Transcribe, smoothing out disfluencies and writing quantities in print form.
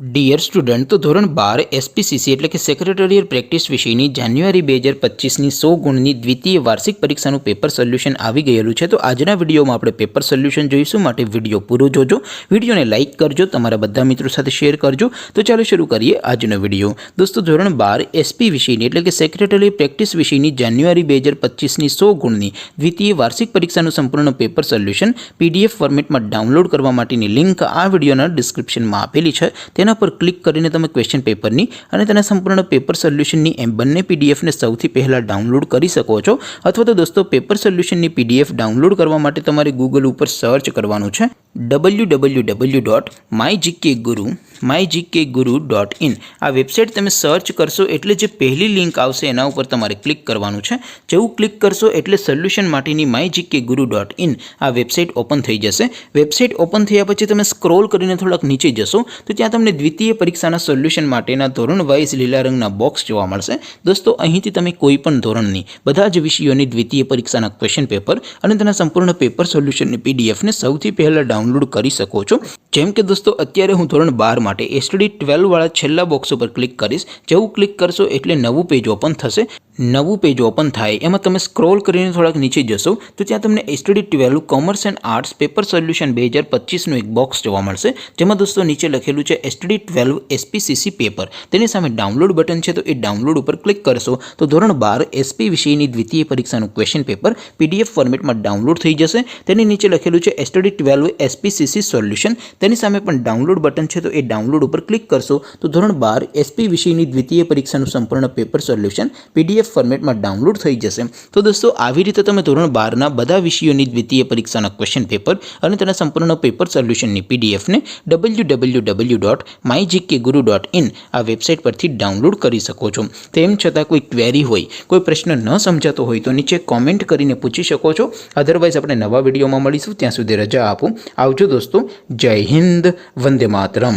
Dear student, તો ધોરણ 12 SPCC એટલે કે સેક્રેટરીયલ પ્રેક્ટિસ વિષયની જાન્યુઆરી 2025ની 100 ગુણની દ્વિતીય વાર્ષિક પરીક્ષાનું પેપર સોલ્યુશન આવી ગયેલું છે। તો આજના વિડીયોમાં આપણે પેપર સોલ્યુશન જોઈશું, માટે વિડીયો પૂરો જોજો, વિડીયોને લાઇક કરજો, તમારા બધા મિત્રો સાથે શેર કરજો। તો ચાલો શરૂ કરીએ આજનો વિડીયો। દોસ્તો, ધોરણ 12 એસપી વિષયની એટલે કે સેક્રેટરીયલ પ્રેક્ટિસ વિષયની જાન્યુઆરી 2025ની 100 ગુણની દ્વિતીય વાર્ષિક પરીક્ષાનું સંપૂર્ણ પેપર સોલ્યુશન પીડીએફ ફોર્મેટમાં ડાઉનલોડ કરવા માટેની લિંક આ વિડીયોના ડિસ્ક્રિપ્શનમાં આપેલી છે। તેના પર ક્લિક કરીને તમે ક્વેશ્ચન પેપરની અને તેના સંપૂર્ણ પેપર સોલ્યુશનની એમ બંને પીડીએફને સૌથી પહેલાં ડાઉનલોડ કરી શકો છો। અથવા તો દોસ્તો, પેપર સોલ્યુશનની પીડીએફ ડાઉનલોડ કરવા માટે તમારે ગૂગલ ઉપર સર્ચ કરવાનું છે www.mygkguru.in। આ વેબસાઇટ તમે સર્ચ કરશો એટલે જે પહેલી લિંક આવશે એના ઉપર તમારે ક્લિક કરવાનું છે। જેવું ક્લિક કરશો એટલે સોલ્યુશન માટેની mygkguru.in આ વેબસાઇટ ઓપન થઈ જશે। વેબસાઇટ ઓપન થયા પછી તમે સ્ક્રોલ કરીને થોડાક નીચે જશો તો ત્યાં તમને દ્વિતીય પરીક્ષાના સોલ્યુશન માટેના ધોરણ વાઇઝ લીલા રંગના બોક્સ જોવા મળશે। દોસ્તો, અહીંથી તમે કોઈ પણ ધોરણની બધા જ વિષયોની દ્વિતીય પરીક્ષાના ક્વેશ્ચન પેપર અને તેના સંપૂર્ણ પેપર સોલ્યુશનની પીડીએફને સૌથી પહેલાં ડાઉનલોડ કરી શકો છો। જેમ કે દોસ્તો, અત્યારે હું ધોરણ 12 માટે એસટીડી 12 વાળા છેલ્લા બોક્સ ઉપર ક્લિક કરીશ। જેવું ક્લિક કરશો એટલે નવું પેજ ઓપન થશે। નવું પેજ ઓપન થાય એમાં તમે સ્ક્રોલ કરીને થોડાક નીચે જશો તો ત્યાં તમને STD 12 commerce and arts paper solution 2025નું એક બોક્સ જોવા મળશે, જેમાં દોસ્તો નીચે લખેલું છે એસટીડી 12 એસપીસીસી પેપર। તેની સામે ડાઉનલોડ બટન છે, તો એ ડાઉનલોડ ઉપર ક્લિક કરશો તો ધોરણ 12 એસપી વિષયની દ્વિતીય પરીક્ષાનું ક્વેશ્ચન પેપર પીડીએફ ફોર્મેટમાં ડાઉનલોડ થઈ જશે। તેની નીચે લખેલું છે એસટીડી 12 એસપીસીસી સોલ્યુશન, તેની સામે પણ ડાઉનલોડ બટન છે, તો એ ડાઉનલોડ ઉપર ક્લિક કરશો તો ધોરણ 12 એસપી વિષયની દ્વિતીય પરીક્ષાનું સંપૂર્ણ પેપર સોલ્યુશન પીડીએફ ફોર્મેટમાં ડાઉનલોડ થઈ જશે। તો દોસ્તો, આવી રીતે તમે ધોરણ 12ના બધા વિષયોની દ્વિતીય પરીક્ષાના ક્વેશ્ચન પેપર અને તેના સંપૂર્ણ પેપર સોલ્યુશનની પીડીએફને www.mygkguru.in આ વેબસાઇટ પરથી ડાઉનલોડ કરી શકો છો। તેમ છતાં કોઈ ક્વેરી હોય, કોઈ પ્રશ્ન ન સમજાતો હોય તો નીચે કોમેન્ટ કરીને પૂછી શકો છો। અધરવાઇઝ આપણે નવા વિડીયોમાં મળીશું, ત્યાં સુધી રજા આપો। આવજો દોસ્તો, જય હિન્દ, વંદે માતરમ।